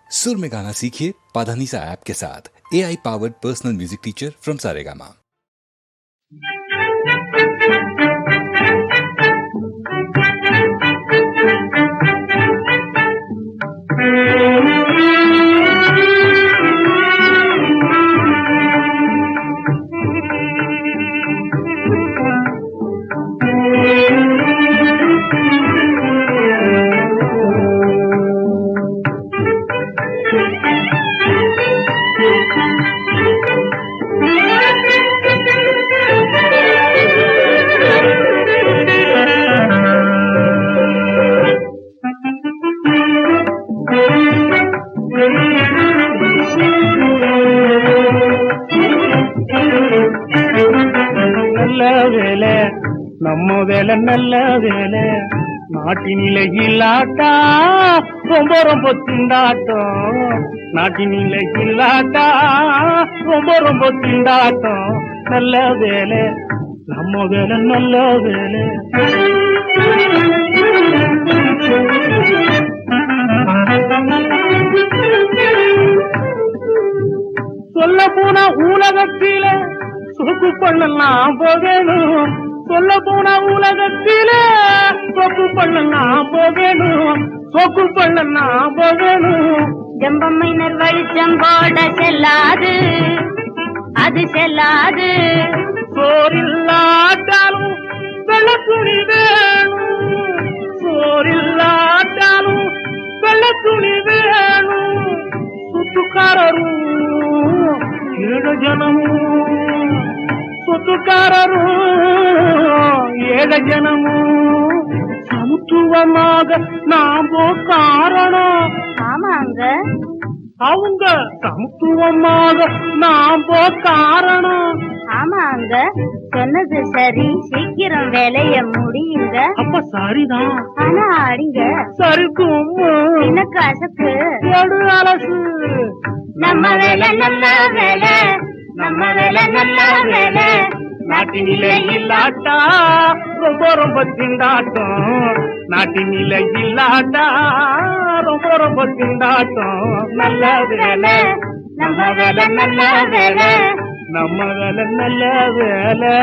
सुर में गाना सीखिए पाधानीसा ऐप के साथ। AI powered personal music teacher from Saregama. நம்ம வேலை நல்ல வேலை நாட்டினிலே இல்லாட்டா ரொம்ப ரொம்ப திண்டாட்டம். நாட்டினிலே இல்லாட்டா ரொம்ப ரொம்ப திண்டாட்டம். நல்ல வேலை நம்ம வேலை நல்ல வேலை. சொல்ல போனா உலகத்தில சொக்கு பண்ணலாம் போகணும். சொல்ல போனா உலகத்தில சொக்கு பண்ணலாம் போகணும். சொக்கு பண்ணலாம் போகணும். ஜம்பமைனர் வெளிச்சம் போட செல்லாது, அது செல்லாது. சோறில்லாட்டாலும் வெள்ள துணி வேணும். சோறில்லாட்டாலும் வெள்ள துணி வேணும். சுத்துக்காரரும் ஏழு ஜனமும், சொத்துக்காரரும் ஏழ ஜனமும் சமத்துவமாக நாம காரணம். ஆமாங்க, அவங்க சமத்துவமாக நாம காரணம். ஆமாங்க, சொன்னது சரி. சீக்கிரம் வேலைய முடியுங்க. அப்ப சரிதான். ஆனா அடிங்க சரிக்கும் எனக்கு அசக்கு எடு அலசு. நம்ம வேலை நல்ல வேலை, நம்ம வேலை நல்ல வேலை. நாட்டினிலே இல்லாட்டா ரொம்ப ரொம்ப திண்டாட்டம். நாட்டினிலே இல்லாட்டா ரொம்ப ரொம்ப திண்டாட்டம். நல்ல வேலை நம்ம வேலை நல்ல வேலை. நம்ம வேலை நல்ல வேலை.